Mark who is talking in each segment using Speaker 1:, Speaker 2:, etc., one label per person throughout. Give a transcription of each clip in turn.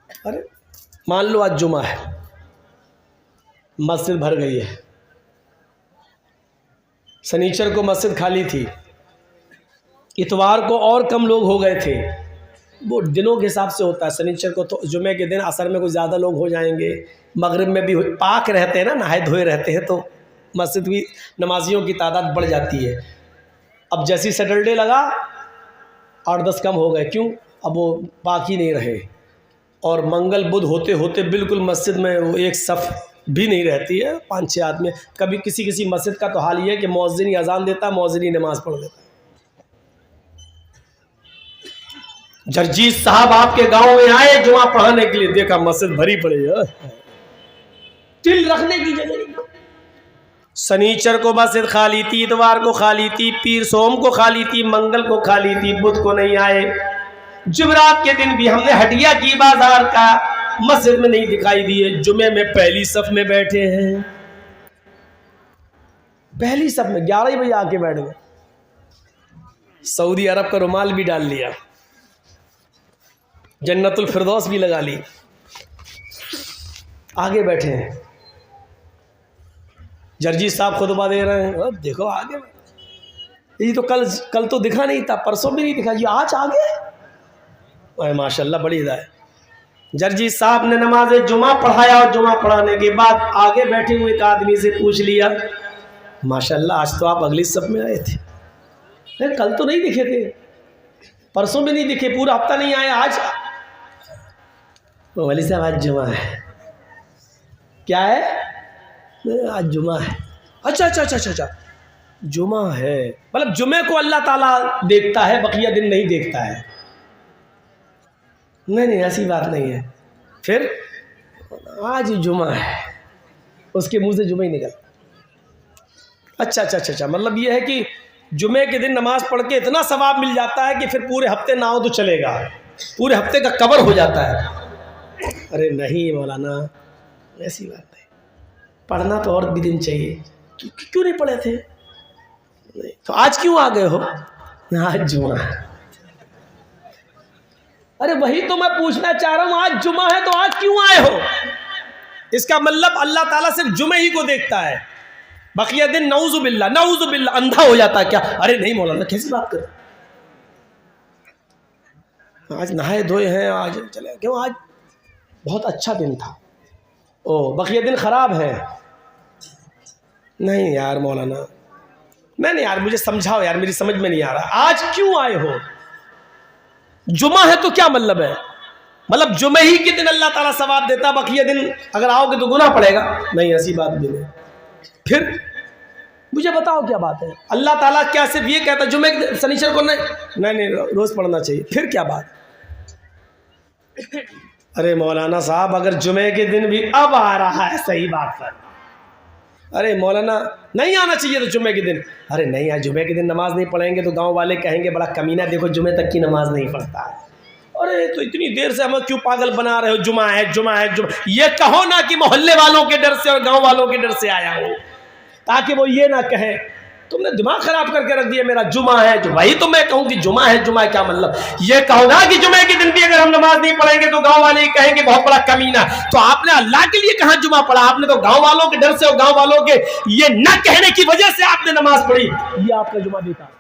Speaker 1: ارے مان لو آج جمعہ ہے، مسجد بھر گئی ہے، سنیچر کو مسجد خالی تھی، اتوار کو اور کم لوگ ہو گئے تھے، وہ دنوں کے حساب سے ہوتا ہے۔ سنیچر کو تو جمعے کے دن عصر میں کچھ زیادہ لوگ ہو جائیں گے، مغرب میں بھی پاک رہتے ہیں نا، نہائے دھوئے رہتے ہیں، تو مسجد کی نمازیوں کی تعداد بڑھ جاتی ہے۔ اب جیسی سیٹرڈے لگا 8-10 کم ہو گئے، کیوں؟ اب وہ پاک ہی نہیں رہے، اور منگل بدھ ہوتے ہوتے بالکل مسجد میں وہ ایک صف بھی نہیں رہتی ہے، 5-6 آدمی۔ کبھی کسی مسجد کا تو حال یہ ہے کہ مؤذن ہی اذان دیتا ہے، مؤذن ہی نماز پڑھ لیتا ہے۔ جرجیت صاحب آپ کے گاؤں میں آئے جمعہ پڑھانے کے لیے، دیکھا مسجد بھری پڑی ہے، تل رکھنے کی جگہ نہیں۔ سنیچر کو مسجد خالی تھی، اتوار کو خالی تھی، پیر سوم کو خالی تھی، منگل کو خالی تھی، بدھ کو نہیں آئے۔ جمعرات کے دن بھی ہم نے ہٹیا کی بازار کا مسجد میں نہیں دکھائی دیے، جمعے میں پہلی صف میں بیٹھے ہیں، پہلی صف میں 11 بجے آ کے بیٹھ گئے، سعودی عرب کا رومال بھی ڈال لیا، جنت الفردوس بھی لگا لی، آگے بیٹھے ہیں۔ جرجی صاحب خطبہ دے رہے ہیں، دیکھو آگے، یہ تو کل تو دکھا نہیں تھا، پرسوں بھی نہیں دکھا، یہ آج آگے، ماشاء اللہ بڑی ہدایت۔ جرجی صاحب نے نماز جمعہ پڑھایا، اور جمعہ پڑھانے کے بعد آگے بیٹھے ہوئے ایک آدمی سے پوچھ لیا، ماشاء اللہ آج تو آپ اگلی صف میں آئے تھے، کل تو نہیں دکھے تھے، پرسوں بھی نہیں دکھے، پورا ہفتہ نہیں آئے، آج؟ ولی صاحب آج جمعہ ہے۔ کیا ہے؟ آج جمعہ ہے۔ اچھا جمعہ ہے، مطلب جمعے کو اللہ تعالیٰ دیکھتا ہے، بقیہ دن نہیں دیکھتا ہے؟ نہیں ایسی بات نہیں ہے۔ پھر آج جمعہ ہے، اس کے منہ سے جمعہ ہی نکل۔ اچھا، مطلب یہ ہے کہ جمعے کے دن نماز پڑھ کے اتنا ثواب مل جاتا ہے کہ پھر پورے ہفتے نہ ہو تو چلے گا، پورے ہفتے کا کور ہو جاتا ہے۔ ارے نہیں مولانا، ایسی بات نہیں، پڑھنا تو اور بھی دن چاہیے۔ کیوں نہیں پڑھے تھے؟ تو آج کیوں آ گئے ہو؟ آج جمعہ ہے۔ ارے وہی تو میں پوچھنا چاہ رہا ہوں، آج جمعہ ہے تو آج کیوں آئے ہو؟ اس کا مطلب اللہ تعالیٰ صرف جمعے ہی کو دیکھتا ہے، بقیہ دن نعوذ باللہ اندھا ہو جاتا ہے کیا؟ ارے نہیں مولانا، کیسی بات کر، آج نہائے دھوئے ہیں، آج چلے، کیوں؟ آج بہت اچھا دن تھا، بقیہ دن خراب ہے۔ نہیں یار مولانا، نہیں یار، مجھے سمجھاؤ یار، میری سمجھ میں نہیں آ رہا، آج کیوں آئے ہو؟ جمعہ ہے تو کیا مطلب ہے؟ مطلب جمعہ ہی کے دن اللہ تعالیٰ ثواب دیتا، بقیہ دن اگر آؤ گے تو گناہ پڑے گا؟ نہیں ایسی بات بھی نہیں۔ پھر مجھے بتاؤ کیا بات ہے؟ اللہ تعالیٰ کیا صرف یہ کہتا جمعہ سنیچر کو نہیں روز پڑھنا چاہیے؟ پھر کیا بات؟ ارے مولانا صاحب، اگر جمعے کے دن بھی اب آ رہا ہے صحیح بات پر، ارے مولانا نہیں آنا چاہیے تو جمعے کے دن، ارے نہیں یار جمعے کے دن نماز نہیں پڑھیں گے تو گاؤں والے کہیں گے بڑا کمینہ، دیکھو جمعے تک کی نماز نہیں پڑھتا ہے۔ ارے تو اتنی دیر سے ہمیں کیوں پاگل بنا رہے ہو؟ جمعہ ہے جمعہ ہے جمعہ، یہ کہو نا کہ محلے والوں کے ڈر سے اور گاؤں والوں کے ڈر سے آیا ہوں، تاکہ وہ یہ نہ کہیں تم نے دماغ خراب کر کے رکھ دیا، میرا جمعہ ہے جو، وہی تو میں کہوں کہ جمعہ ہے جمعہ کیا مطلب؟ یہ کہو نا کہ جمعے کے دن بھی اگر ہم نماز نہیں پڑھیں گے تو گاؤں والے کہیں گے بہت بڑا کمینہ، تو آپ نے اللہ کے لیے کہاں جمعہ پڑھا؟ آپ نے تو گاؤں والوں کے ڈر سے اور گاؤں والوں کے یہ نہ کہنے کی وجہ سے آپ نے نماز پڑھی، یہ آپ کا جمعہ بیکار،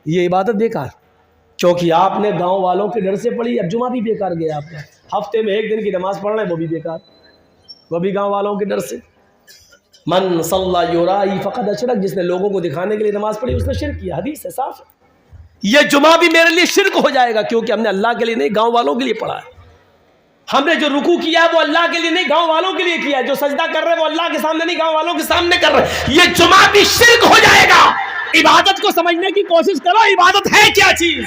Speaker 1: یہ عبادت بیکار، کیونکہ آپ نے گاؤں والوں کے ڈر سے پڑھی، اب جمعہ بھی بیکار گیا آپ کا۔ ہفتے میں ایک دن کی نماز پڑھ رہے ہیں وہ بھی بیکار، وہ بھی گاؤں والوں کے ڈر سے۔ من صلی یرائی فقد اشرک، جس نے لوگوں کو دکھانے کے لیے نماز پڑھی اس نے شرک کیا، حدیث ہے صاف۔ یہ جمعہ بھی میرے لیے شرک ہو جائے گا، کیونکہ ہم نے اللہ کے لیے نہیں گاؤں والوں کے لیے پڑھا ہے۔ ہم نے جو رکوع کیا ہے وہ اللہ کے لیے نہیں گاؤں والوں کے لیے کیا ہے، جو سجدہ کر رہے ہیں وہ اللہ کے سامنے نہیں گاؤں والوں کے سامنے کر رہے ہیں، یہ جمعہ بھی شرک ہو جائے گا۔ عبادت کو سمجھنے کی کوشش کرو، عبادت ہے کیا چیز؟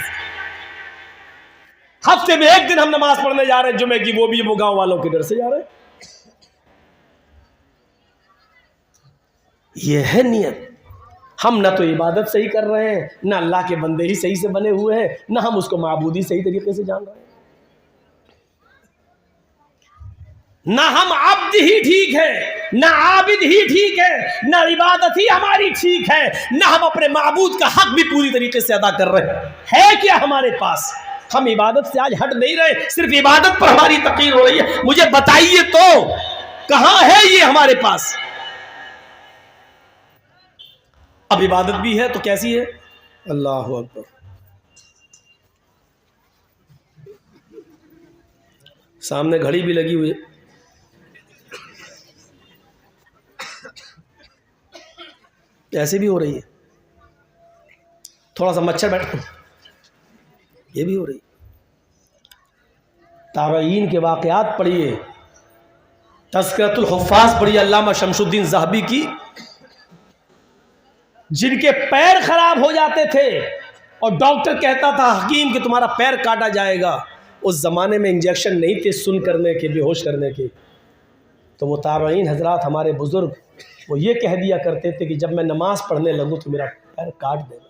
Speaker 1: ہفتے میں ایک دن ہم نماز پڑھنے جا رہے ہیں جمعے کی، وہ بھی وہ گاؤں والوں کے ڈر سے جا رہے ہیں۔ یہ ہے نیت۔ ہم نہ تو عبادت صحیح کر رہے ہیں، نہ اللہ کے بندے ہی صحیح سے بنے ہوئے ہیں، نہ ہم اس کو معبود ہی صحیح طریقے سے جان رہے ہیں، نہ ہم عبد ہی ٹھیک ہے، نہ عابد ہی ٹھیک ہے، نہ عبادت ہی ہماری ٹھیک ہے، نہ ہم اپنے معبود کا حق بھی پوری طریقے سے ادا کر رہے ہیں۔ ہے کیا ہمارے پاس؟ ہم عبادت سے آج ہٹ نہیں رہے، صرف عبادت پر ہماری تقریر ہو رہی ہے۔ مجھے بتائیے تو کہاں ہے یہ ہمارے پاس؟ اب عبادت بھی ہے تو کیسی ہے؟ اللہ اکبر، سامنے گھڑی بھی لگی ہوئی ہے، ایسے بھی ہو رہی ہے، تھوڑا سا مچھر بیٹھ، یہ بھی ہو رہی ہے۔ تابعین کے واقعات پڑھیے، تذکرۃ الحفاظ پڑھیے علامہ شمس الدین ذہبی کی، جن کے پیر خراب ہو جاتے تھے اور ڈاکٹر کہتا تھا حکیم کہ تمہارا پیر کاٹا جائے گا، اس زمانے میں انجیکشن نہیں تھے سن کرنے کے، بے ہوش کرنے کے، تو وہ تابعین حضرات ہمارے بزرگ وہ یہ کہہ دیا کرتے تھے کہ جب میں نماز پڑھنے لگوں تو میرا پیر کاٹ دینا،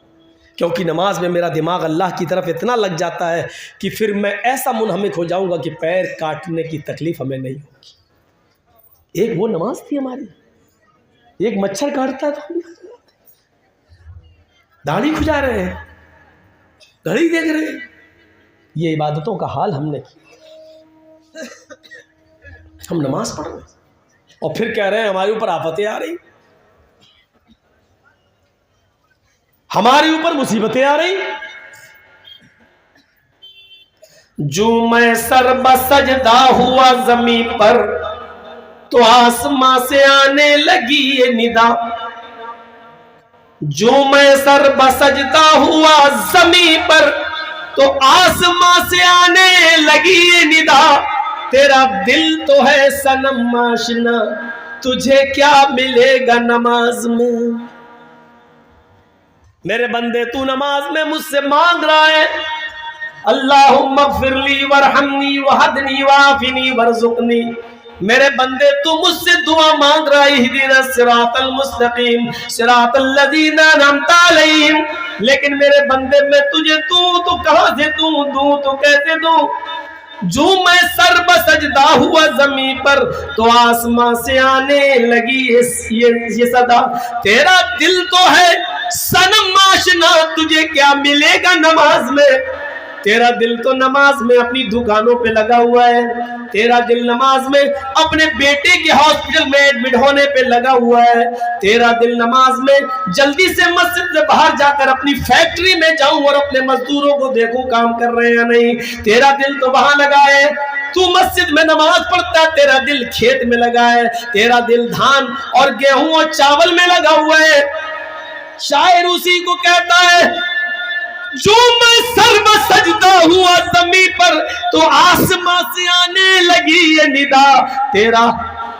Speaker 1: کیونکہ نماز میں میرا دماغ اللہ کی طرف اتنا لگ جاتا ہے کہ پھر میں ایسا منہمک ہو جاؤں گا کہ پیر کاٹنے کی تکلیف ہمیں نہیں ہوگی۔ ایک وہ نماز تھی ہماری، ایک مچھر کاٹتا تھا، داڑھی کھجا رہے ہیں، گھڑی دیکھ رہے ہیں، یہ عبادتوں کا حال ہم نے کیا۔ ہم نماز پڑھ رہے ہیں اور پھر کہہ رہے ہیں ہمارے اوپر آفتیں آ رہی، ہمارے اوپر مصیبتیں آ رہی۔ جو میں سر بسجدہ ہوا زمین پر تو آسمان سے آنے لگی یہ ندا، جو میں سر بسجدہ ہوا زمین پر تو آسمان سے آنے لگی یہ ندا، تیرا دل تو ہے صنم آشنا تجھے کیا ملے گا نماز میں۔ میرے بندے تو نماز میں مجھ سے مانگ رہا ہے اللہم اغفر لی ورحمنی وہدنی وعافنی ورزقنی، میرے بندے تو مجھ سے دعا مانگ رہا ہے اہدنا الصراط المستقیم صراط الذین انعمت علیہم، لیکن میرے بندے میں تجھے دوں تو کہاں سے دوں تو کیسے دوں؟ جو میں سر بسجدہ ہوا زمین پر تو آسمان سے آنے لگی یہ صدا، تیرا دل تو ہے صنم آشنا تجھے کیا ملے گا نماز میں۔ تیرا دل تو نماز میں اپنی دکانوں پہ لگا ہوا ہے، تیرا دل نماز میں اپنے بیٹے کے ہاسپٹل میں ایڈمٹ ہونے پہ لگا ہوا ہے، تیرا دل نماز میں جلدی سے مسجد سے باہر جا کر اپنی فیکٹری میں جاؤں اور اپنے مزدوروں کو دیکھوں کام کر رہے ہیں یا نہیں، تیرا دل تو وہاں لگا ہے۔ تو مسجد میں نماز پڑھتا ہے، تیرا دل کھیت میں لگا ہے، تیرا دل دھان اور گیہوں اور چاول میں لگا ہوا ہے۔ شاعر اسی کو کہتا ہے جو میں سر بسجدہ ہوا زمین پر تو آسمان سے آنے لگی یہ ندا، تیرا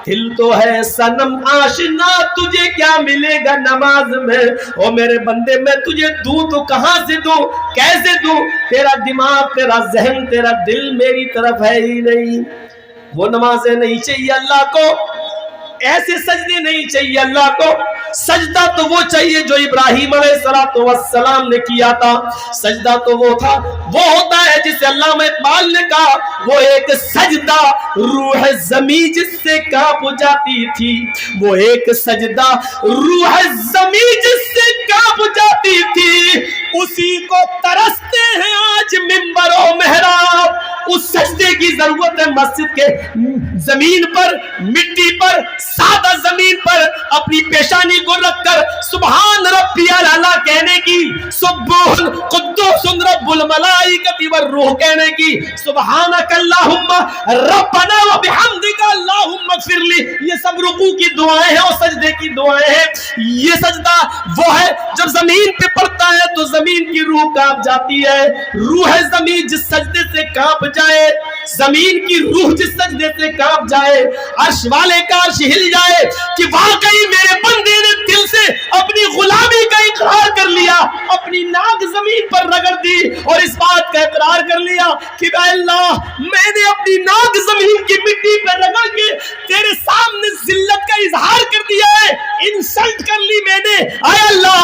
Speaker 1: دل تو ہے صنم آشنا تجھے کیا ملے گا نماز میں۔ او میرے بندے میں تجھے دوں تو کہاں سے دوں، کیسے دوں؟ تیرا دماغ، تیرا ذہن، تیرا دل میری طرف ہے ہی نہیں۔ وہ نمازیں نہیں چاہیے اللہ کو، ایسے سجدے نہیں چاہیے اللہ کو، سجدہ تو وہ چاہیے جو ابراہیم علیہ السلام نے کیا تھا، سجدہ تو وہ تھا، وہ ہوتا ہے جسے علامہ اقبال نے کہا وہ ایک سجدہ روح زمین جس سے کانپ جاتی تھی، وہ ایک سجدہ روح زمین جس سے کانپ جاتی تھی، اسی کو ترستے ہیں آج منبر و محراب۔ اس سجدے کی ضرورت ہے مسجد کے زمین پر، مٹی پر، سادہ زمین پر اپنی پیشانی کو رکھ کر سبحان ربی الاعلی کہنے کی، سبح قدوس رب الملائکۃ والروح کہنے کی، سبحانک اللہم ربنا وبحمدک اللہم اغفر لی، یہ سب رکوع کی دعائیں ہیں اور سجدے کی دعائیں ہیں۔ یہ سجدہ وہ ہے جب زمین پہ پڑتا ہے تو زمین کی روح کانپ جاتی ہے، روح زمین جس سجدے سے کانپ جائے، زمین کی روح جس سجدے سے کانپ جائے، عرش والے کا عرش ہل جائے کہ واقعی میرے بندے نے دل سے اپنی غلامی کا اقرار کر لیا، اپنی ناک زمین پر رگڑ دی اور اس بات کا اقرار کر لیا کہ اے اللہ میں نے اپنی ناک زمین کی مٹی پر رگڑ کے تیرے سامنے ذلت کا اظہار کر دیا ہے، انسلٹ کر لی میں نے، اے اللہ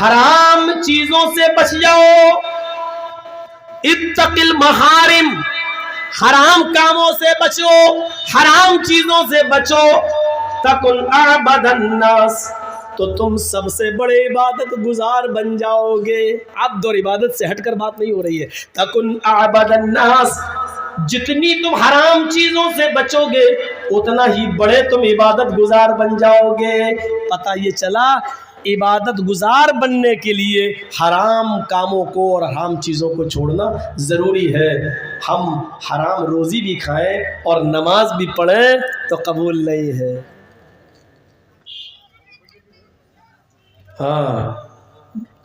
Speaker 1: حرام چیزوں سے بچ جاؤ. اتق المحارم، حرام کاموں سے بچو، حرام چیزوں سے بچو. تکن اعبد الناس، تو تم سب سے بڑے عبادت گزار بن جاؤ گے. عبد اور عبادت سے ہٹ کر بات نہیں ہو رہی ہے. تکن اعبد الناس، جتنی تم حرام چیزوں سے بچو گے اتنا ہی بڑے تم عبادت گزار بن جاؤ گے. پتہ یہ چلا عبادت گزار بننے کے لیے حرام کاموں کو اور حرام چیزوں کو چھوڑنا ضروری ہے. ہم حرام روزی بھی کھائیں اور نماز بھی پڑھیں تو قبول نہیں ہے. ہاں،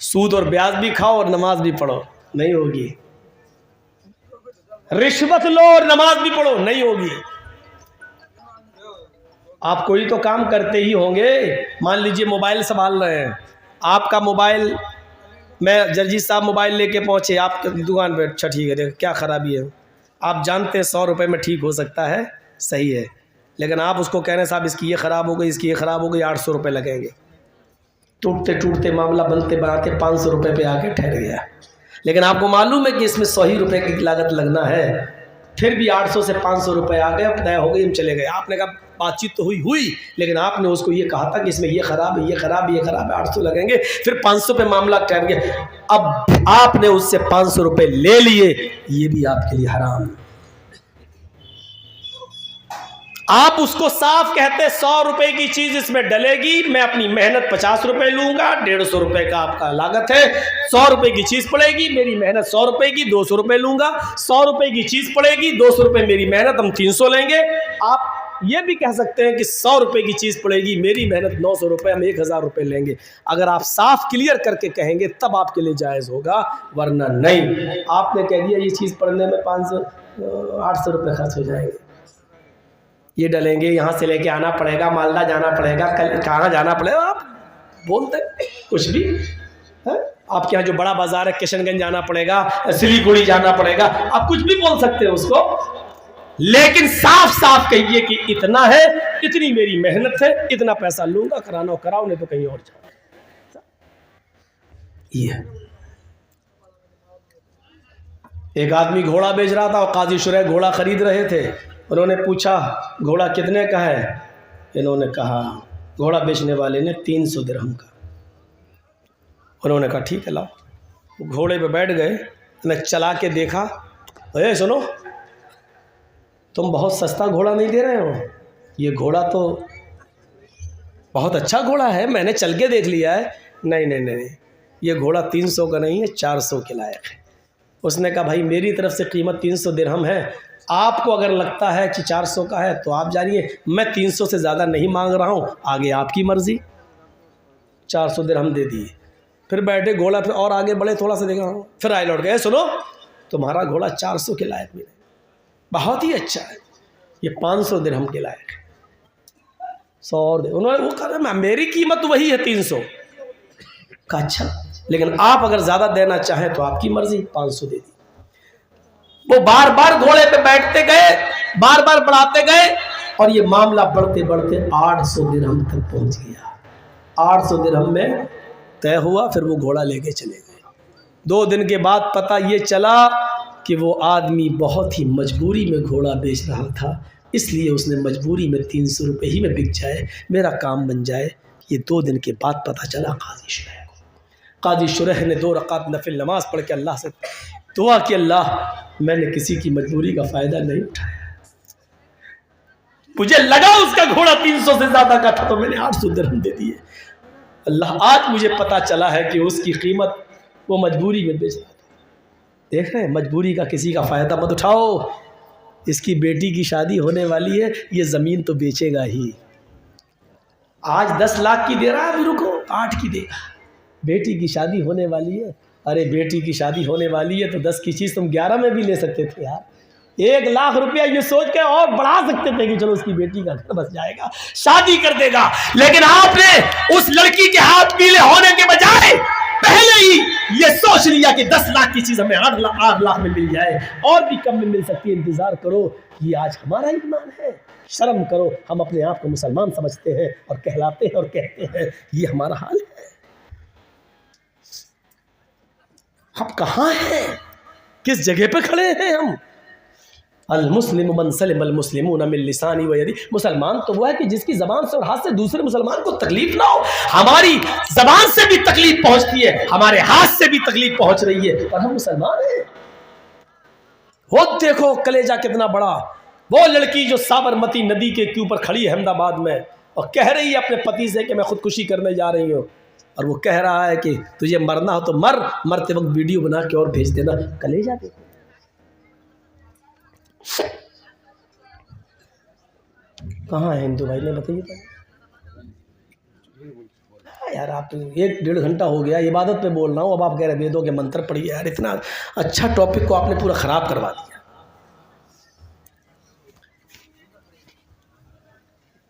Speaker 1: سود اور بیاج بھی کھاؤ اور نماز بھی پڑھو، نہیں ہوگی. رشوت لو اور نماز بھی پڑھو، نہیں ہوگی. آپ کوئی تو کام کرتے ہی ہوں گے. مان لیجئے موبائل سنبھال رہے ہیں، آپ کا موبائل، میں جرجیت صاحب موبائل لے کے پہنچے آپ کی دکان پہ. اچھا ٹھیک ہے، دیکھ کیا خرابی ہے. آپ جانتے ہیں 100 روپے میں ٹھیک ہو سکتا ہے، صحیح ہے، لیکن آپ اس کو کہہ رہے ہیں صاحب اس کی یہ خراب ہو گئی، اس کی یہ خراب ہو گئی، 800 روپے لگیں گے. ٹوٹتے ٹوٹتے معاملہ بنتے بناتے 500 روپے پہ آ کے ٹھہر گیا. لیکن آپ کو معلوم ہے کہ اس میں 100 ہی روپے کی لاگت لگنا ہے. پھر بھی 800 سے 500 روپے آ گئے، طے ہو گئی، ہم چلے گئے. آپ نے کہا بات چیت تو ہوئی لیکن آپ نے اس کو یہ کہا تھا کہ اس میں یہ خراب ہے، یہ خراب ہے، یہ خراب ہے، 800 لگیں گے. پھر 500 پہ معاملہ ٹھہر گیا. اب آپ نے اس سے 500 روپے لے لیے، یہ بھی آپ کے لیے حرام. آپ اس کو صاف کہتے 100 روپے کی چیز اس میں ڈلے گی، میں اپنی محنت 50 روپے لوں گا، 150 روپے کا آپ کا لاگت ہے. 100 روپے کی چیز پڑے گی، میری محنت 100 روپے کی، 200 روپے لوں گا. 100 روپے کی چیز پڑے گی، 200 روپے میری محنت، ہم 300 لیں گے. آپ یہ بھی کہہ سکتے ہیں کہ 100 روپے کی چیز پڑے گی، میری محنت 900 روپے، ہم 1000 روپے لیں گے. اگر آپ صاف کلیئر کر کے کہیں گے تب آپ کے لیے جائز ہوگا، ورنہ نہیں. آپ نے کہہ دیا یہ چیز پڑھنے میں 800 روپے خرچ ہو جائیں گے، یہ ڈلیں گے، یہاں سے لے کے آنا پڑے گا، مالدہ جانا پڑے گا، کہاں جانا پڑے گا. آپ بولتے کچھ بھی. آپ کے یہاں جو بڑا بازار ہے کشن گنج جانا پڑے گا، سلیگوڑی جانا پڑے گا، آپ کچھ بھی بول سکتے ہیں اس کو، لیکن صاف صاف کہیے کہ اتنا ہے، اتنی میری محنت ہے، اتنا پیسہ لوں گا، کرانا ہو کراؤ، نہیں تو کہیں اور جاؤ. یہ ایک آدمی گھوڑا بیچ رہا تھا اور قاضی شرح گھوڑا خرید رہے تھے. انہوں نے پوچھا گھوڑا کتنے کا ہے؟ انہوں نے کہا، گھوڑا بیچنے والے نے 300 درہم کا. انہوں نے کہا ٹھیک ہے لاؤ. گھوڑے پہ بیٹھ گئے، نے چلا کے دیکھا، اے سنو تم بہت سستا گھوڑا نہیں دے رہے ہو، یہ گھوڑا تو بہت اچھا گھوڑا ہے، میں نے چل کے دیکھ لیا ہے. نہیں نہیں نہیں، یہ گھوڑا 300 کا نہیں ہے، 400 کے لائق ہے. اس نے کہا بھائی میری طرف سے قیمت 300 درہم ہے، آپ کو اگر لگتا ہے کہ 400 کا ہے تو آپ جانیے، میں 300 سے زیادہ نہیں مانگ رہا ہوں، آگے آپ کی مرضی. 400 درہم دے دیے. پھر بیٹھے گھوڑا پہ اور آگے بڑھے، تھوڑا سا دیکھا، پھر آئے لوٹ گئے. سنو تمہارا گھوڑا 400 کے لائق بھی نہیں، بہت ہی اچھا ہے، یہ 500 درہم کے لائق ہے. 100 اور دے. انہوں نے وہ کہا میری قیمت وہی ہے 300. کہا اچھا، لیکن آپ اگر زیادہ دینا چاہیں تو آپ کی مرضی، 500 دے دی. وہ بار بار گھوڑے پہ بیٹھتے گئے، بار بار بڑھاتے گئے، اور یہ معاملہ بڑھتے بڑھتے 800 درہم تک پہنچ گیا. 800 درہم میں طے ہوا. پھر وہ گھوڑا لے کے چلے گئے. 2 دن کے بعد پتہ یہ چلا کہ وہ آدمی بہت ہی مجبوری میں گھوڑا بیچ رہا تھا، اس لیے اس نے مجبوری میں 300 روپے ہی میں بک جائے، میرا کام بن جائے. یہ 2 دن کے بعد پتہ چلا قاضی شرح کو. قاضی شرح نے 2 رکعت نفل نماز پڑھ کے اللہ سے دعا کہ اللہ میں نے کسی کی مجبوری کا فائدہ نہیں اٹھایا، مجھے لگا اس کا گھوڑا 300 سے زیادہ کا تھا تو میں نے 800 درہم دے دیے. اللہ آج مجھے پتا چلا ہے کہ اس کی قیمت وہ مجبوری میں بیچ رہا تھا. دیکھ رہے ہیں، مجبوری کا کسی کا فائدہ مت اٹھاؤ. اس کی بیٹی کی شادی ہونے والی ہے، یہ زمین تو بیچے گا ہی. آج 10 لاکھ کی دے رہا ہے، ابھی رکو 8 کی دے گا. بیٹی کی شادی ہونے والی ہے. ارے بیٹی کی شادی ہونے والی ہے تو 10 کی چیز تم 11 میں بھی لے سکتے تھے یار. 1 لاکھ روپیہ یہ سوچ کے اور بڑھا سکتے تھے کہ چلو اس کی بیٹی کا گھر بس جائے گا، شادی کر دے گا. لیکن آپ نے اس لڑکی کے ہاتھ پیلے ہونے کے بجائے پہلے ہی یہ سوچ لیا کہ 10 لاکھ کی چیز ہمیں 8 لاکھ میں مل جائے، اور بھی کم میں مل سکتی ہے، انتظار کرو. یہ آج ہمارا ایمان ہے. شرم کرو، ہم اپنے آپ کو مسلمان سمجھتے ہیں اور کہلاتے ہیں اور کہتے ہیں، یہ ہمارا حال ہے. ہم کہاں ہیں؟ کس جگہ پہ کھڑے ہیں ہم؟ المسلم من سلم المسلمون من لسانی و یدی، مسلمان تو وہ ہے کہ جس کی زبان سے اور ہاتھ سے دوسرے مسلمان کو تکلیف نہ ہو. ہماری زبان سے بھی تکلیف پہنچتی ہے، ہمارے ہاتھ سے بھی تکلیف پہنچ رہی ہے، اور ہم مسلمان ہیں. وہ دیکھو کلیجہ کتنا بڑا، وہ لڑکی جو سابرمتی ندی کے اوپر کھڑی ہے احمد آباد میں اور کہہ رہی ہے اپنے پتی سے کہ میں خودکشی کرنے جا رہی ہوں، اور وہ کہہ رہا ہے کہ تجھے مرنا ہو تو مر، مرتے وقت ویڈیو بنا کے اور بھیج دینا. کلیجہ دیکھو. کہاں ہے ہندو بھائی نے بتائیے تو. یار آپ 1.5 گھنٹہ ہو گیا عبادت پہ بول رہا ہوں، اب آپ کہہ رہے ویدوں کے منتر پڑھیے. یار اتنا اچھا ٹاپک کو آپ نے پورا خراب کروا دیا.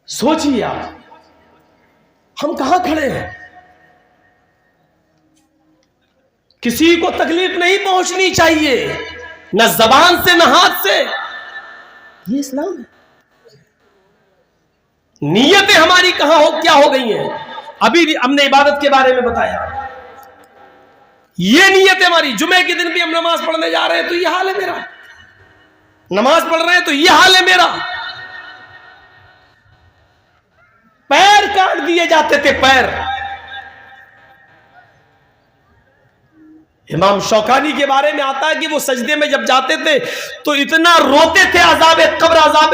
Speaker 1: سوچیے آپ ہم کہاں کھڑے ہیں. کسی کو تکلیف نہیں پہنچنی چاہیے، نہ زبان سے نہ ہاتھ سے. یہ اسلام ہے. نیتیں ہماری کہاں کیا ہو گئی ہیں؟ ابھی ہم نے عبادت کے بارے میں بتایا. یہ نیت ہماری، جمعے کے دن بھی ہم نماز پڑھنے جا رہے ہیں تو یہ حال ہے میرا، نماز پڑھ رہے ہیں تو یہ حال ہے میرا. پیر کاٹ دیے جاتے تھے، پیر. امام شوکانی کے بارے میں آتا ہے کہ وہ سجدے میں جب جاتے تھے تو اتنا روتے تھے عذاب قبر، عذاب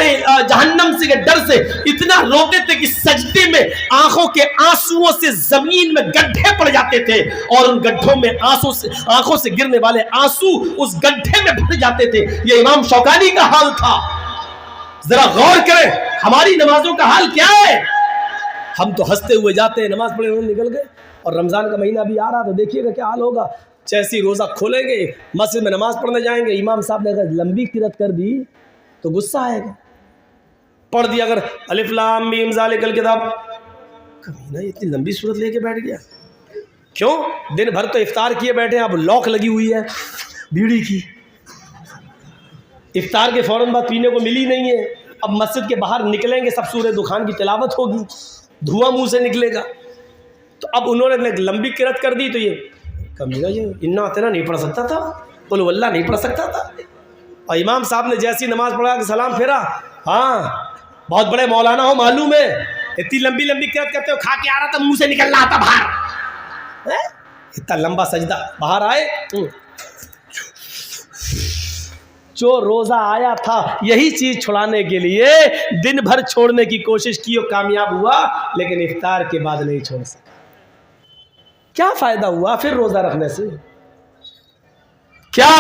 Speaker 1: جہنم سے ڈر سے، اتنا روتے تھے کہ سجدے میں آنکھوں کے آنسوؤں سے زمین میں گڈھے پڑ جاتے تھے، اور ان گڈھوں میں آنکھوں سے گرنے والے آنسو اس گڈھے میں بھر جاتے تھے. یہ امام شوکانی کا حال تھا. ذرا غور کریں ہماری نمازوں کا حال کیا ہے. ہم تو ہنستے ہوئے جاتے ہیں، نماز پڑھے نکل گئے، اور رمضان کا مہینہ بھی آ رہا تو دیکھیے گا کیا حال ہوگا. جیسی روزہ کھولیں گے مسجد میں نماز پڑھنے جائیں گے، امام صاحب نے اگر لمبی قرات کر دی تو غصہ آئے گا. پڑھ دیا اگر الف لام میم ذالک الکتاب، کمینہ یہ اتنی لمبی سورت لے کے بیٹھ گیا. کیوں؟ دن بھر تو افطار کیے بیٹھے ہیں، اب لوک لگی ہوئی ہے بیڑی کی، افطار کے فوراً بعد پینے کو ملی نہیں ہے. اب مسجد کے باہر نکلیں گے سب سورہ دخان کی تلاوت ہوگی، دھواں منہ سے نکلے گا. تو اب انہوں نے لمبی قرات کر دی تو یہ کمینہ یہ انا اتنا نہیں پڑھ سکتا تھا، قل ہو اللہ نہیں پڑھ سکتا تھا. اور امام صاحب نے جیسی نماز پڑھا کہ سلام پھیرا، ہاں بہت بڑے مولانا ہو معلوم ہے، اتنی لمبی لمبی قرات کرتے ہو، کھا کے آ رہا تھا منہ سے نکل رہا تھا باہر، اتنا لمبا سجدہ. باہر آئے جو روزہ آیا تھا یہی چیز چھڑانے کے لیے دن بھر چھوڑنے کی کوشش کی اور کامیاب ہوا، لیکن افطار کے بعد نہیں چھوڑ سکا. کیا فائدہ ہوا پھر روزہ رکھنے سے؟ کیا؟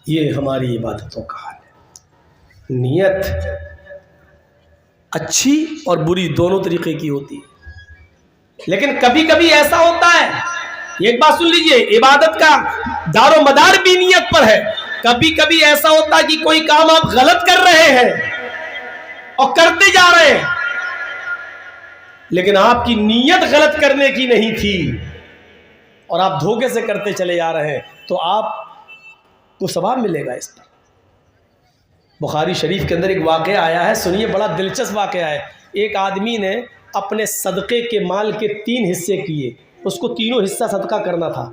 Speaker 1: یہ ہماری عبادتوں کا حال ہے. نیت اچھی اور بری دونوں طریقے کی ہوتی ہے، لیکن کبھی کبھی ایسا ہوتا ہے، ایک بات سن لیجئے، عبادت کا دار و مدار بھی نیت پر ہے. کبھی کبھی ایسا ہوتا ہے کہ کوئی کام آپ غلط کر رہے ہیں اور کرتے جا رہے ہیں، لیکن آپ کی نیت غلط کرنے کی نہیں تھی اور آپ دھوکے سے کرتے چلے جا رہے ہیں، تو آپ کو ثواب ملے گا اس پر. بخاری شریف کے اندر ایک واقعہ آیا ہے، سنیے، بڑا دلچسپ واقعہ ہے. ایک آدمی نے اپنے صدقے کے مال کے 3 حصے کیے، اس کو تینوں حصہ صدقہ کرنا تھا.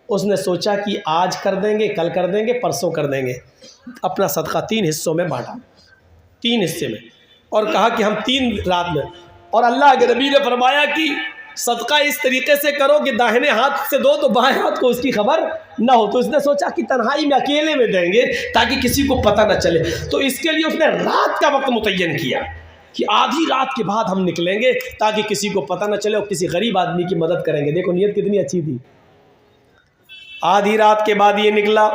Speaker 1: اس نے سوچا کہ آج کر دیں گے، کل کر دیں گے، پرسوں کر دیں گے. اپنا صدقہ 3 حصوں میں بانٹا، 3 حصے میں، اور کہا کہ ہم 3 رات میں. اور اللہ کے نبی نے فرمایا کہ صدقہ اس طریقے سے کرو کہ داہنے ہاتھ سے دو تو بائیں ہاتھ کو اس کی خبر نہ ہو. تو اس نے سوچا کہ تنہائی میں اکیلے میں دیں گے تاکہ کسی کو پتہ نہ چلے. تو اس کے لیے اس نے رات کا وقت متعین کیا کہ آدھی رات کے بعد ہم نکلیں گے تاکہ کسی کو پتہ نہ چلے اور کسی غریب آدمی کی مدد کریں گے. دیکھو نیت کتنی اچھی تھی. آدھی رات کے بعد یہ نکلا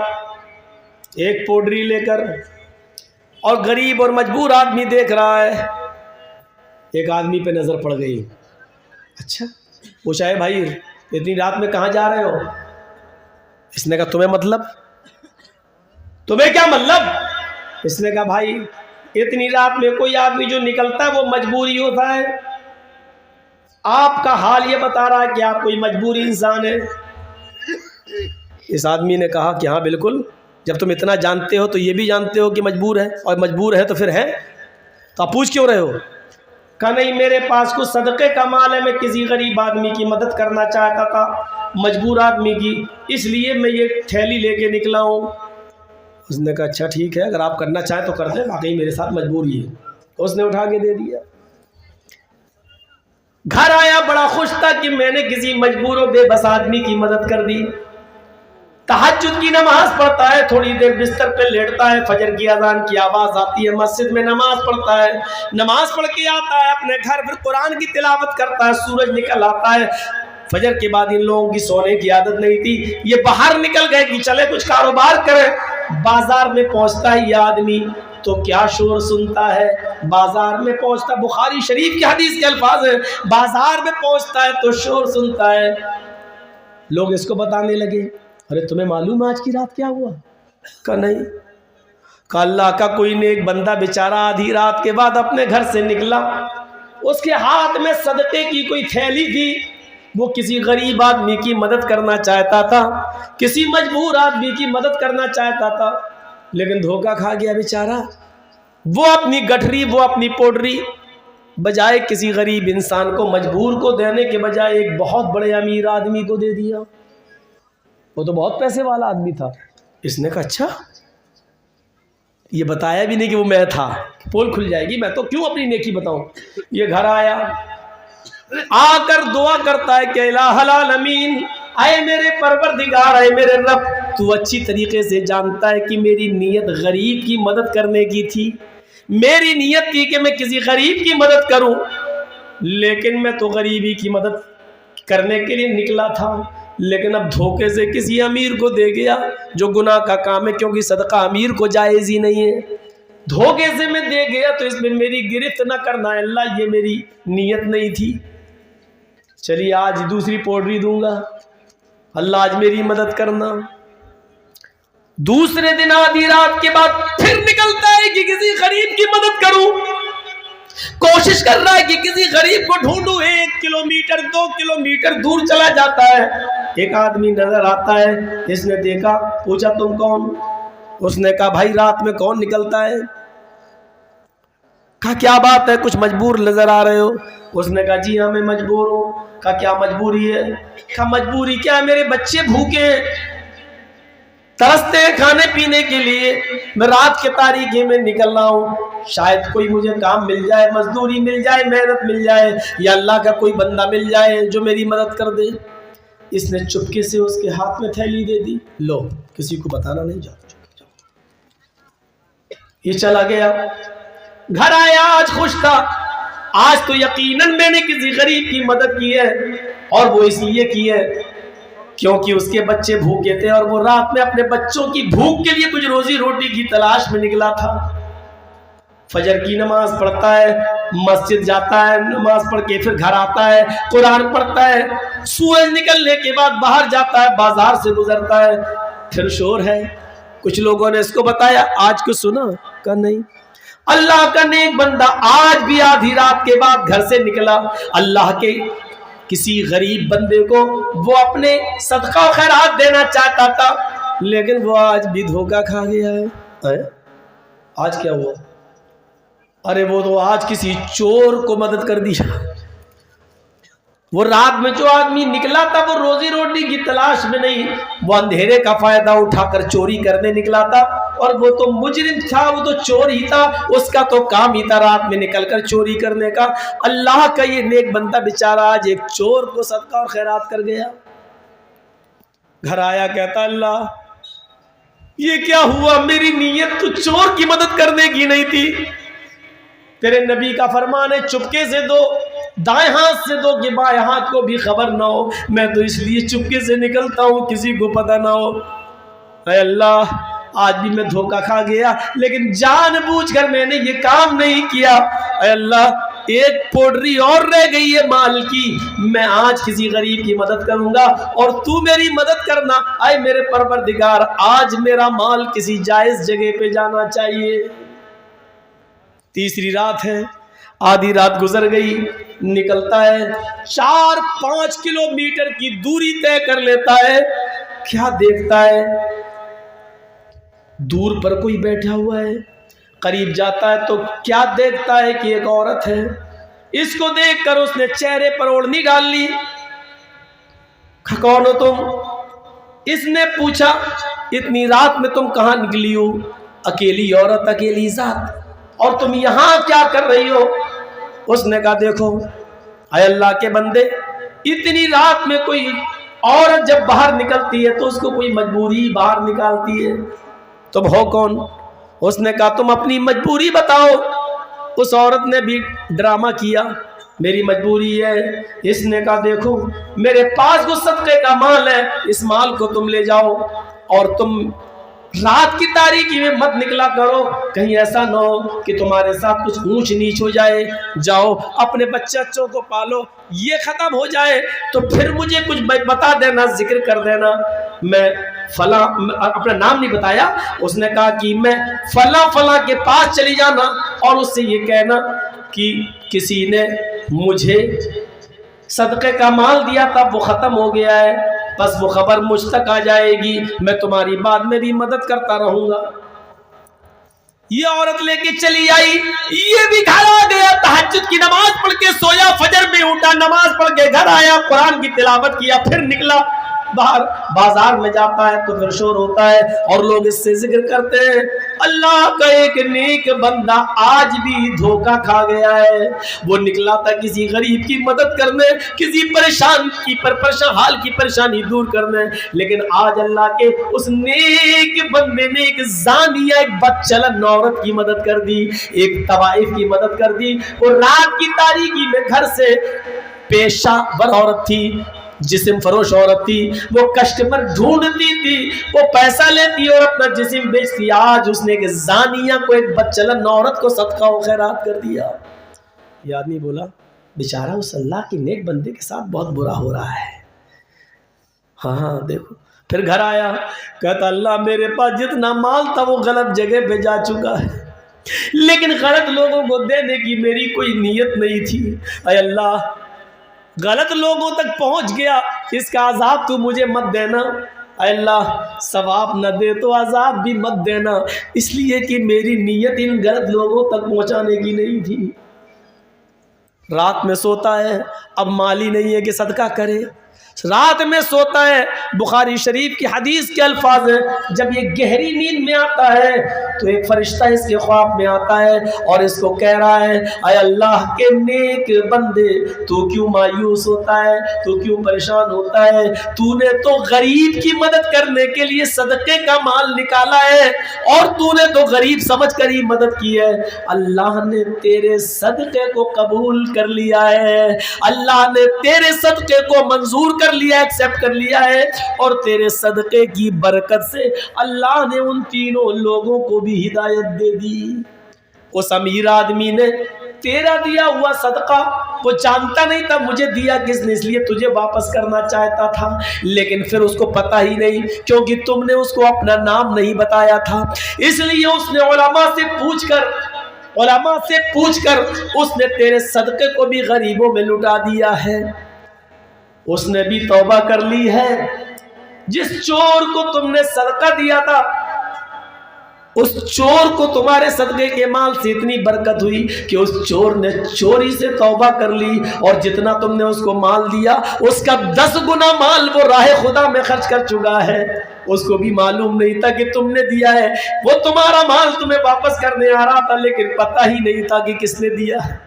Speaker 1: ایک پوڈری لے کر، اور غریب اور مجبور آدمی دیکھ رہا ہے. ایک آدمی پہ نظر پڑ گئی. اچھا پوچھا ہے بھائی اتنی رات میں کہاں جا رہے ہو؟ اس نے کہا تمہیں مطلب، تمہیں کیا مطلب؟ اس نے کہا بھائی اتنی رات میں کوئی آدمی جو نکلتا ہے وہ مجبوری ہوتا ہے، آپ کا حال یہ بتا رہا ہے کہ آپ کوئی مجبوری انسان ہے. اس آدمی نے کہا کہ ہاں بالکل، جب تم اتنا جانتے ہو تو یہ بھی جانتے ہو کہ مجبور ہے، اور مجبور ہے تو پھر ہے تو آپ پوچھ کیوں رہے ہو؟ کہا نہیں میرے پاس کچھ صدقے کا مال ہے، میں کسی غریب آدمی کی مدد کرنا چاہتا تھا، مجبور آدمی کی، اس لیے میں یہ تھیلی لے کے نکلا ہوں۔ اس نے کہا اچھا ٹھیک ہے، اگر آپ کرنا چاہیں تو کر دیں، واقعی میرے ساتھ مجبوری ہے۔ اس نے اٹھا کے دے دیا۔ گھر آیا بڑا خوش تھا کہ میں نے کسی مجبور و بے بس آدمی کی مدد کر دی۔ تہجد کی نماز پڑھتا ہے، تھوڑی دیر بستر پہ لیٹتا ہے، فجر کی اذان کی آواز آتی ہے، مسجد میں نماز پڑھتا ہے، نماز پڑھ کے آتا ہے اپنے گھر، پھر قرآن کی تلاوت کرتا ہے، سورج نکل آتا ہے۔ فجر کے بعد ان لوگوں کی سونے کی عادت نہیں تھی، یہ باہر نکل گئے کہ چلے کچھ کاروبار کریں۔ بازار میں پہنچتا ہے یہ آدمی تو کیا شور سنتا ہے، بازار میں پہنچتا، بخاری شریف کی حدیث کے الفاظ ہیں، بازار میں پہنچتا ہے تو شور سنتا ہے۔ لوگ اس کو بتانے لگے ارے تمہیں معلوم آج کی رات کیا ہوا؟ کہا نہیں۔ کہا اللہ کا کوئی نیک بندہ بیچارہ آدھی رات کے بعد اپنے گھر سے نکلا، اس کے ہاتھ میں صدقے کی کوئی تھیلی تھی، وہ کسی غریب آدمی کی مدد کرنا چاہتا تھا، کسی مجبور آدمی کی مدد کرنا چاہتا تھا، لیکن دھوکہ کھا گیا بیچارہ۔ وہ اپنی گٹھری، وہ اپنی پوڈری بجائے کسی غریب انسان کو، مجبور کو دینے کے بجائے ایک بہت بڑے امیر آدمی کو دے دیا۔ وہ تو بہت پیسے والا آدمی تھا۔ اس نے کہا اچھا، یہ بتایا بھی نہیں کہ وہ میں تھا، پول کھل جائے گی، میں تو کیوں اپنی نیکی بتاؤں۔ یہ گھر آیا، آ کر دعا کرتا ہے کہ الہ العالمین، اے میرے پروردگار، اے میرے رب، تو اچھی طریقے سے جانتا ہے کہ میری نیت غریب کی مدد کرنے کی تھی، میری نیت تھی کہ میں کسی غریب کی مدد کروں، لیکن میں تو غریبی کی مدد کرنے کے لیے نکلا تھا، لیکن اب دھوکے سے کسی امیر کو دے گیا، جو گناہ کا کام ہے، کیونکہ صدقہ امیر کو جائز ہی نہیں ہے۔ دھوکے سے میں دے گیا تو اس میں میری گرفت نہ کرنا ہے اللہ، یہ میری نیت نہیں تھی۔ چلیے آج دوسری پوڈری دوں گا، اللہ آج میری مدد کرنا۔ دوسرے دن آدھی رات کے بعد پھر نکلتا ہے کہ کسی غریب کی مدد کروں، کوشش کر رہا ہے کہ کسی غریب کو ڈھونڈوں، 1 کلومیٹر 2 کلومیٹر دور چلا جاتا ہے، ایک آدمی نظر آتا ہے، اس نے دیکھا، پوچھا تم کون؟ اس نے کہا بھائی رات میں کون نکلتا ہے؟ کہا کیا بات ہے، کچھ مجبور نظر آ رہے ہو؟ اس نے کہا جی ہاں میں مجبور ہوں۔ کہا کیا مجبوری ہے؟ کہا مجبوری کیا ہے، میرے بچے بھوکے ہیں، ترستے ہیں کھانے پینے کے لیے، میں رات کے تاریکی میں نکل رہا ہوں، شاید کوئی مجھے کام مل جائے، مزدوری مل جائے، محنت مل جائے، یا اللہ کا کوئی بندہ مل جائے جو میری مدد کر دے۔ اس نے چپکے سے اس کے ہاتھ میں تھیلی دے دی، لو کسی کو بتانا نہیں، جاؤ۔ یہ چلا گیا، گھر آیا، آج خوش تھا، آج تو یقیناً میں نے کسی غریب کی مدد کی ہے، اور وہ اس لیے کی ہے کیونکہ اس کے بچے بھوکے تھے، اور وہ رات میں اپنے بچوں کی بھوک کے لیے کچھ روزی روٹی کی تلاش میں نکلا تھا۔ فجر کی نماز پڑھتا ہے، مسجد جاتا ہے، نماز پڑھ کے پھر گھر آتا ہے، قرآن پڑھتا ہے، سورج نکلنے کے بعد باہر جاتا ہے، بازار سے گزرتا ہے، پھر شور ہے، کچھ لوگوں نے اس کو بتایا آج کچھ سنا؟ کہا نہیں۔ اللہ کا نیک بندہ آج بھی آدھی رات کے بعد گھر سے نکلا، اللہ کے کسی غریب بندے کو وہ اپنے صدقہ و خیرات دینا چاہتا تھا، لیکن وہ آج بھی دھوکہ کھا گیا ہے۔ آج کیا ہوا؟ ارے وہ تو آج کسی چور کو مدد کر دیا۔ وہ رات میں جو آدمی نکلا تھا وہ روزی روٹی کی تلاش میں نہیں، وہ اندھیرے کا فائدہ اٹھا کر چوری کرنے نکلا تھا، اور وہ تو مجرم تھا، وہ تو چور ہی تھا، اس کا تو کام ہی تھا رات میں نکل کر چوری کرنے کا۔ اللہ کا یہ نیک بندہ بیچارہ آج ایک چور کو صدقہ اور خیرات کر گیا۔ گھر آیا، کہتا اللہ یہ کیا ہوا، میری نیت تو چور کی مدد کرنے کی نہیں تھی، تیرے نبی کا فرمان ہے چپکے سے دو، دائیں ہاتھ سے دو کہ بائیں ہاتھ کو بھی خبر نہ ہو، میں تو اس لیے چپکے سے نکلتا ہوں کسی کو پتہ نہ ہو۔ اے اللہ آج بھی میں دھوکہ کھا گیا، لیکن جان بوجھ کر میں نے یہ کام نہیں کیا۔ اے اللہ ایک پوڈری اور رہ گئی ہے مال کی، میں آج کسی غریب کی مدد کروں گا اور تو میری مدد کرنا۔ اے میرے پروردگار آج میرا مال کسی جائز جگہ پہ جانا چاہیے۔ تیسری رات ہے، آدھی رات گزر گئی، نکلتا ہے، 4-5 کلومیٹر کی دوری طے کر لیتا ہے، کیا دیکھتا ہے دور پر کوئی بیٹھا ہوا ہے، قریب جاتا ہے تو کیا دیکھتا ہے کہ ایک عورت ہے، اس کو دیکھ کر اس نے چہرے پر اوڑھنی ڈال لی. کون ہو تم؟ اس نے پوچھا اتنی رات میں تم کہاں نکلی ہو؟ اکیلی عورت اکیلی ذات, اور تم یہاں کیا کر رہی ہو؟ اس نے کہا دیکھو اے اللہ کے بندے, اتنی رات میں کوئی عورت جب باہر نکلتی ہے تو اس کو کوئی مجبوری باہر نکالتی ہے, تم ہو کون؟ اس نے کہا تم اپنی مجبوری بتاؤ. اس عورت نے بھی ڈرامہ کیا, میری مجبوری ہے. اس نے کہا دیکھو میرے پاس وہ صدقے کا مال ہے, اس مال کو تم لے جاؤ, اور تم رات کی تاریکی میں مت نکلا کرو, کہیں ایسا نہ ہو کہ تمہارے ساتھ کچھ اونچ نیچ ہو جائے. جاؤ اپنے بچوں کو پالو, یہ ختم ہو جائے تو پھر مجھے کچھ بتا دینا, ذکر کر دینا. میں فلاں, اپنا نام نہیں بتایا, اس نے کہا کہ میں فلاں فلاں کے پاس چلی جانا اور اس سے یہ کہنا کہ کسی نے مجھے صدقے کا مال دیا تھا, وہ ختم ہو گیا ہے, بس وہ خبر مجھ تک آ جائے گی, میں تمہاری بعد میں بھی مدد کرتا رہوں گا. یہ عورت لے کے چلی آئی, یہ بھی گھر آ گیا, تہجد کی نماز پڑھ کے سویا, فجر میں اٹھا, نماز پڑھ کے گھر آیا, قرآن کی تلاوت کیا, پھر نکلا باہر. بازار میں جاتا ہے تو پھر شور ہوتا ہے اور لوگ اس سے ذکر کرتے ہیں اللہ کا ایک نیک بندہ آج بھی دھوکہ کھا گیا ہے. وہ نکلا تھا کسی غریب کی مدد کرنے, کسی پریشان کی پریشان حال کی پریشانی دور کرنے, لیکن آج اللہ کے اس نیک بندے نے ایک زانیہ, ایک بدچلن عورت کی مدد کر دی, ایک طوائف کی مدد کر دی. وہ رات کی تاریکی میں گھر سے, پیشہ ور عورت تھی, جسم فروش عورت تھی, وہ کسٹمر ڈھونڈتی تھی, وہ پیسہ لیتی اور اپنا جسم بیچتی. آج اس نے ایک زانیہ کو, ایک بدچلن عورت کو صدقہ و خیرات کر دیا. یہ آدمی بولا بیچارہ اس اللہ کے نیک بندے کے ساتھ بہت برا ہو رہا ہے. ہاں دیکھو, پھر گھر آیا, کہتا اللہ میرے پاس جتنا مال تھا وہ غلط جگہ پہ جا چکا ہے, لیکن غلط لوگوں کو دینے کی میری کوئی نیت نہیں تھی. اے اللہ غلط لوگوں تک پہنچ گیا, اس کا عذاب تو مجھے مت دینا. اے اللہ ثواب نہ دے تو عذاب بھی مت دینا, اس لیے کہ میری نیت ان غلط لوگوں تک پہنچانے کی نہیں تھی. رات میں سوتا ہے, اب مالی نہیں ہے کہ صدقہ کرے, رات میں سوتا ہے. بخاری شریف کی حدیث کے الفاظ ہیں, جب یہ گہری نیند میں آتا ہے تو ایک فرشتہ اس کے خواب میں آتا ہے اور اس کو کہہ رہا ہے اے اللہ کے نیک بندے, تو کیوں مایوس ہوتا ہے, تو کیوں پریشان ہوتا ہے, تو نے تو غریب کی مدد کرنے کے لیے صدقے کا مال نکالا ہے اور تو نے تو غریب سمجھ کر ہی مدد کی ہے. اللہ نے تیرے صدقے کو قبول کر لیا ہے, اللہ نے تیرے صدقے کو منظور کر لیا, ایکسپٹ کر لیا ہے, اور تیرے صدقے کی برکت سے اللہ نے ان تینوں لوگوں کو بھی ہدایت دے دی. اس امیر آدمی نے تیرا دیا ہوا صدقہ وہ جانتا نہیں تھا مجھے دیا کس نے, اس لیے تجھے واپس کرنا چاہتا تھا, لیکن پھر اس کو پتا ہی نہیں کیونکہ تم نے اس کو اپنا نام نہیں بتایا تھا, اس لیے اس نے علماء سے پوچھ کر اس نے تیرے صدقے کو بھی غریبوں میں لٹا دیا ہے. اس نے بھی توبہ کر لی ہے. جس چور کو تم نے صدقہ دیا تھا, اس چور کو تمہارے صدقے کے مال سے اتنی برکت ہوئی کہ اس چور نے چوری سے توبہ کر لی, اور جتنا تم نے اس کو مال دیا اس کا 10 گنا مال وہ راہ خدا میں خرچ کر چکا ہے. اس کو بھی معلوم نہیں تھا کہ تم نے دیا ہے, وہ تمہارا مال تمہیں واپس کرنے آ رہا تھا, لیکن پتہ ہی نہیں تھا کہ کس نے دیا ہے.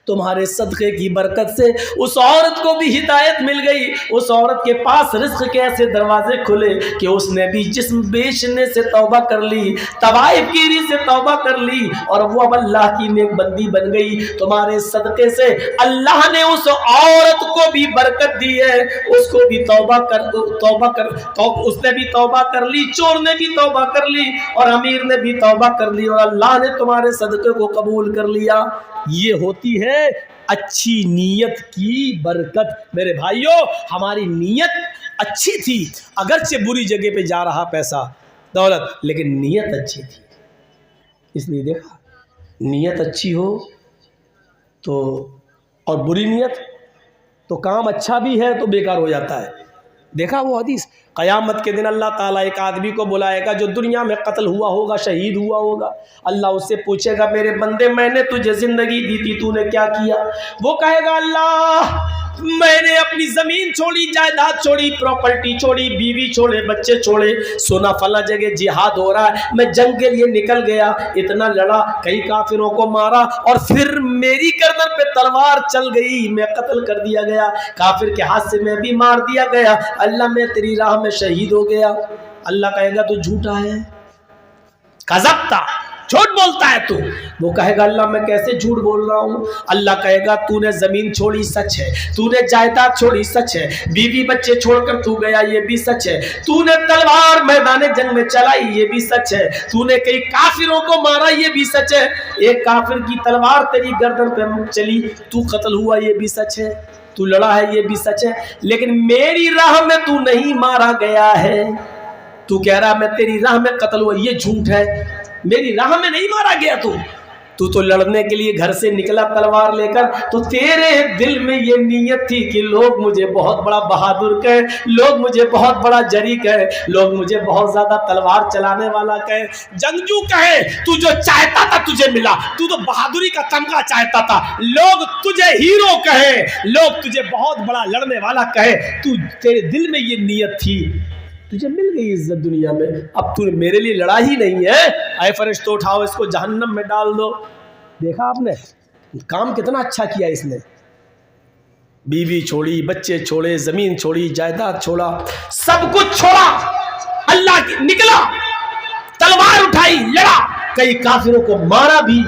Speaker 1: تمہارے صدقے کی برکت سے اس عورت کو بھی ہدایت مل گئی. اس عورت کے پاس رزق کے ایسے دروازے کھلے کہ اس نے بھی جسم بیچنے سے توبہ کر لی, طوائف گیری سے توبہ کر لی, اور وہ اب اللہ کی نیک بندی بن گئی. تمہارے صدقے سے اللہ نے اس عورت کو بھی برکت دی ہے, اس کو بھی اس نے بھی توبہ کر لی, چور نے بھی توبہ کر لی, اور امیر نے بھی توبہ کر لی, اور اللہ نے تمہارے صدقے کو قبول کر لیا. یہ ہوتی ہے اچھی نیت کی برکت. میرے بھائیوں, ہماری نیت اچھی تھی, اگرچہ بری جگہ پہ جا رہا پیسہ دولت, لیکن نیت اچھی تھی. اس لیے دیکھا, نیت اچھی ہو تو, اور بری نیت تو کام اچھا بھی ہے تو بیکار ہو جاتا ہے. دیکھا وہ حدیث؟ قیامت کے دن اللہ تعالیٰ ایک آدمی کو بلائے گا جو دنیا میں قتل ہوا ہوگا، شہید ہوا ہوگا. اللہ اس سے پوچھے گا میرے بندے میں نے تجھے زندگی دی تھی، تو نے کیا کیا؟ وہ کہے گا اللہ میں نے اپنی زمین چھوڑی، جائیداد چھوڑی، پراپرٹی چھوڑی، بیوی چھوڑے، بچے چھوڑے، سونا فلاں جگہ جہاد ہو رہا ہے، میں جنگ کے لیے نکل گیا، اتنا لڑا، کئی کافروں کو مارا، اور پھر میری گردن پہ تلوار چل گئی، میں قتل کر دیا گیا، کافر کے ہاتھ سے میں بھی مار دیا گیا، اللہ میں تیری راہ میں شہید ہو گیا. اللہ کہے گا تو جھوٹا ہے، کذبتا، جھوٹ بولتا ہے تو. وہ کہے گا اللہ میں کیسے جھوٹ بول رہا ہوں؟ اللہ کہے گا تو نے زمین چھوڑی، سچ ہے، تو نے جائیداد چھوڑی، سچ ہے، بیوی بچے چھوڑ کر تو گیا، یہ بھی سچ ہے، تو نے تلوار میدان جنگ میں چلائی، یہ بھی سچ ہے، تو نے کئی کافروں کو مارا، یہ بھی سچ ہے، ایک کافر کی تلوار تیری گردن پہ چلی، تو قتل ہوا، یہ بھی سچ ہے، تو لڑا ہے، یہ بھی سچ ہے، لیکن میری راہ میں تو نہیں مارا گیا ہے. تو کہہ رہا میں تیری راہ میں قتل ہوا، یہ جھوٹ ہے، میری راہ میں نہیں مارا گیا. تو لڑنے کے لیے گھر سے نکلا تلوار لے کر، تو تیرے دل میں یہ نیت تھی کہ لوگ مجھے بہت بڑا بہادر کہیں، لوگ مجھے بہت بڑا جری کہیں، لوگ مجھے بہت زیادہ تلوار چلانے والا کہیں، جنگجو کہیں، تو جو چاہتا تھا تجھے ملا، تو بہادری کا تمغہ چاہتا تھا، لوگ تجھے ہیرو کہیں، لوگ تجھے بہت بڑا لڑنے والا کہیں، تیرے دل میں یہ نیت تھی، تجھے مل گئی عزت دنیا میں، اب تو میرے لیے لڑا ہی نہیں ہے، اے فرشتو اٹھاؤ اس کو جہنم میں ڈال دو. دیکھا آپ نے کام کتنا اچھا کیا اس نے، بیوی چھوڑی، بچے چھوڑے، زمین چھوڑی، جائیداد چھوڑا، سب کچھ چھوڑا، اللہ کی نکلا، تلوار اٹھائی، لڑا، کئی کافروں کو مارا بھی،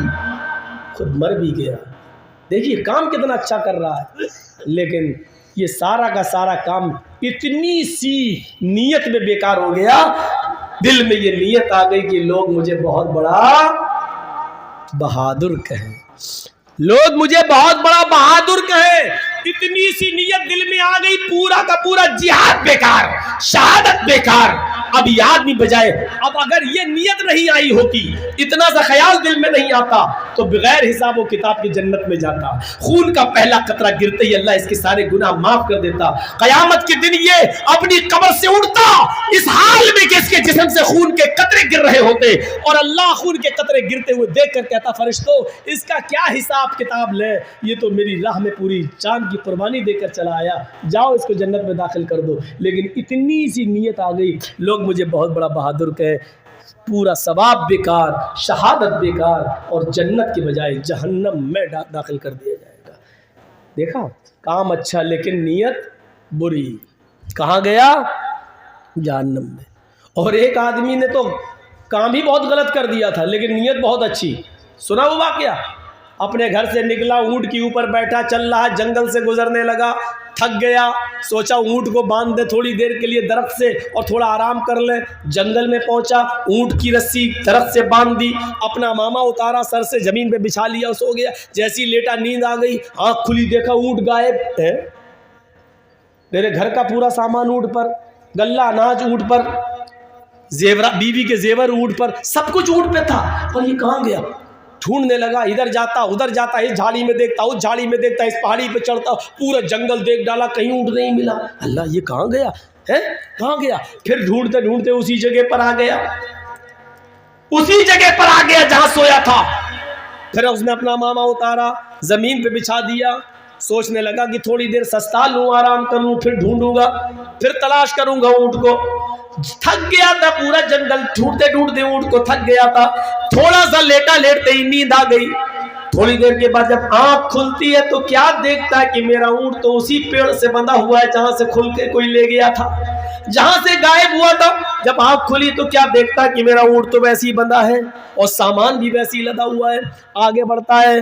Speaker 1: خود مر بھی گیا. دیکھیے کام کتنا اچھا کر رہا ہے، لیکن یہ سارا کا سارا کام اتنی سی نیت میں بیکار ہو گیا. دل میں یہ نیت آ گئی کہ لوگ مجھے بہت بڑا بہادر کہیں، لوگ مجھے بہت بڑا بہادر کہیں، اتنی سی نیت دل میں آ گئی، پورا کا پورا جہاد بیکار، شہادت بیکار. اب یہ آدمی بجائے، اب اگر یہ نیت نہیں آئی ہوتی، اتنا سا خیال دل میں نہیں آتا، تو بغیر حساب و کتاب کی جنت میں جاتا، خون کا پہلا قطرہ گرتے ہی اللہ اس کے سارے گناہ معاف کر دیتا. قیامت کے دن یہ اپنی قبر سے اٹھتا اس حال میں کہ اس کے جسم سے خون کے قطرے گر رہے ہوتے، اور اللہ خون کے قطرے گرتے ہوئے دیکھ کر کہتا فرشتوں اس کا کیا حساب کتاب لے، یہ تو میری راہ میں پوری جان کی قربانی دے کر چلا آیا، جاؤ اس کو جنت میں داخل کر دو. لیکن اتنی سی نیت آ گئی، لوگ مجھے بہت بڑا بہادر کہے، پورا ثواب بیکار، شہادت بیکار، اور جنت کے بجائے جہنم میں داخل کر دیا جائے گا. دیکھا کام اچھا لیکن نیت بری، کہاں گیا؟ جہنم میں. اور ایک آدمی نے تو کام ہی بہت غلط کر دیا تھا لیکن نیت بہت اچھی. سنا وہ واقعہ؟ اپنے گھر سے نکلا، اونٹ کے اوپر بیٹھا، چل رہا، جنگل سے گزرنے لگا، تھک گیا، سوچا اونٹ کو باندھ دے تھوڑی دیر کے لیے درخت سے اور تھوڑا آرام کر لے. جنگل میں پہنچا، اونٹ کی رسی درخت سے باندھ دی، اپنا ماما اتارا، سر سے زمین پہ بچھا لیا، سو گیا. جیسی لیٹا نیند آ گئی، آنکھ کھلی، دیکھا اونٹ غائب ہے. میرے گھر کا پورا سامان اونٹ پر، غلہ اناج اونٹ پر، بیوی کے زیور اونٹ پر، سب کچھ اونٹ پہ تھا، اور یہ کہاں گیا؟ ڈھونڈنے لگا، ادھر جاتا ادھر جاتا، اس جھاڑی میں دیکھتا اس جھاڑی میں دیکھتا، اس پہاڑی پہ چڑھتا، پورا جنگل دیکھ ڈالا، کہیں اونٹ نہیں ملا. اللہ یہ کہاں گیا ہے، کہاں گیا؟ پھر ڈھونڈتے ڈھونڈتے اسی جگہ پر آ گیا، اسی جگہ پر آ گیا جہاں سویا تھا. پھر اس نے اپنا ماما اتارا، زمین پہ بچھا دیا، سوچنے لگا کہ تھوڑی دیر سستا لوں، آرام کروں، پھر ڈھونڈوں گا، پھر تلاش کروں گا اونٹ کو. تھک گیا تھا، پورا جنگل ڈھونڈتے ڈھونڈتے اونٹ کو تھک گیا تھا، تھوڑا سا لیٹا لیٹتے ہی نیند آ گئی. تھوڑی دیر کے بعد جب آنکھ کھلتی ہے تو کیا دیکھتا ہے کہ میرا اونٹ تو اسی پیڑ سے بندھا ہوا ہے جہاں سے کھل کے کوئی لے گیا تھا، جہاں سے غائب ہوا تھا. جب آنکھ کھلی تو کیا دیکھتا ہے کہ میرا اونٹ تو ویسے ہی بندھا ہے اور سامان بھی ویسے ہی لدا ہوا ہے. آگے بڑھتا ہے.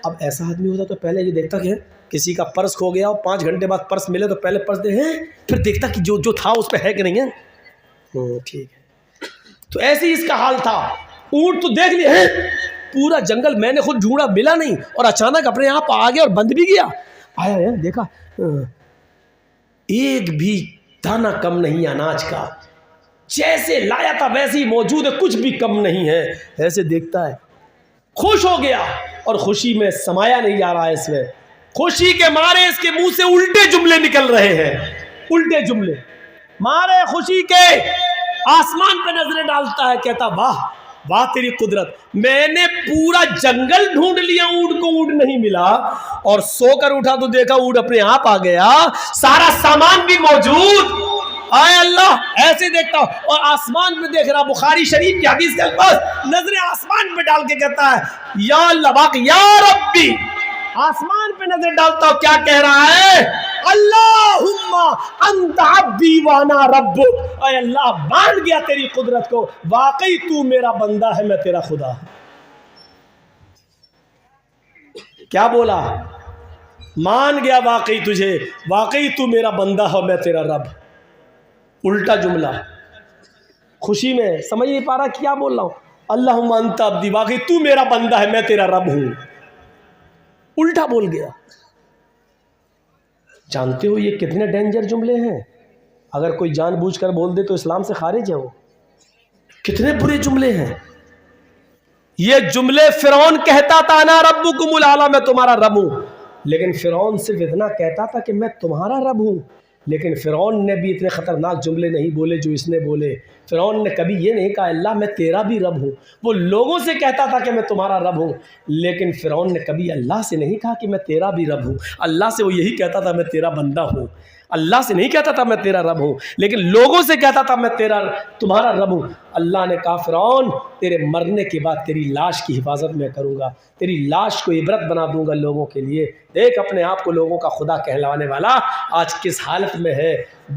Speaker 1: اب ایسا آدمی ہوتا تو پہلے یہ دیکھتا کہ کسی کا پرس کھو گیا اور 5 گھنٹے بعد پرس ملے تو پہلے پرس دے ہیں، پھر دیکھتا کہ جو تھا اس پہ ہے کہ نہیں ہے. ٹھیک ہے. تو ایسے ہی اس کا حال تھا. اونٹ تو دیکھ لیا ہے، پورا جنگل میں نے خود ڈھونڈا، ملا نہیں، اور اچانک اپنے آپ آ گیا اور بند بھی گیا. آیا ہے، دیکھا ایک بھی دانہ کم نہیں اناج کا، جیسے لایا تھا ویسے ہی موجود ہے، کچھ بھی کم نہیں ہے. ایسے دیکھتا ہے، خوش ہو گیا، اور خوشی میں سمایا نہیں جا رہا ہے اس میں. خوشی کے مارے اس کے منہ سے الٹے جملے نکل رہے ہیں. الٹے جملے، مارے خوشی کے آسمان پہ نظریں ڈالتا ہے، کہتا واہ واہ تیری قدرت، میں نے پورا جنگل ڈھونڈ لیا، اونٹ کو اونٹ نہیں ملا، اور سو کر اٹھا تو دیکھا اونٹ اپنے آپ آ گیا، سارا سامان بھی موجود، آئے اللہ ایسے دیکھتا ہوں، اور آسمان پہ دیکھ رہا، بخاری شریف کی حدیث کے الفاظ، نظریں آسمان پہ ڈال کے کہتا ہے یا اللہ باقی یا ربی، آسمان پہ نظر ڈالتا ہوں، کیا کہہ رہا ہے؟ اللہم انت عبدی وانا ربک، اے اللہ مان گیا تیری قدرت کو، واقعی تو میرا بندہ ہے، میں تیرا خدا ہوں۔ کیا بولا؟ مان گیا واقعی تجھے، واقعی تو میرا بندہ ہے، میں تیرا رب۔ الٹا جملہ، خوشی میں سمجھ نہیں پا رہا کیا بول رہا ہوں، اللہم انت عبدی، واقعی تو میرا بندہ ہے، میں تیرا رب ہوں، الٹا بول گیا۔ جانتے ہو یہ کتنے ڈینجر جملے ہیں؟ اگر کوئی جان بوجھ کر بول دے تو اسلام سے خارج ہے وہ، کتنے برے جملے ہیں یہ جملے۔ فرعون کہتا تھا انا ربکم الاعلی، میں تمہارا رب ہوں، لیکن فرعون صرف اتنا کہتا تھا کہ میں تمہارا رب ہوں، لیکن فرعون نے بھی اتنے خطرناک جملے نہیں بولے جو اس نے بولے۔ فرعون نے کبھی یہ نہیں کہا اللہ میں تیرا بھی رب ہوں، وہ لوگوں سے کہتا تھا کہ میں تمہارا رب ہوں، لیکن فرعون نے کبھی اللہ سے نہیں کہا کہ میں تیرا بھی رب ہوں۔ اللہ سے وہ یہی کہتا تھا میں تیرا بندہ ہوں، اللہ سے نہیں کہتا تھا میں تیرا رب ہوں، لیکن لوگوں سے کہتا تھا میں تمہارا رب ہوں۔ اللہ نے کہا فرعون تیرے مرنے کے بعد تیری لاش کی حفاظت میں کروں گا، تیری لاش کو عبرت بنا دوں گا لوگوں کے لیے۔ دیکھ اپنے آپ کو لوگوں کا خدا کہلانے والا آج کس حالت میں ہے،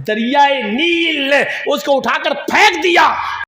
Speaker 1: دریائے نیل نے اس کو اٹھا کر پھینک دیا۔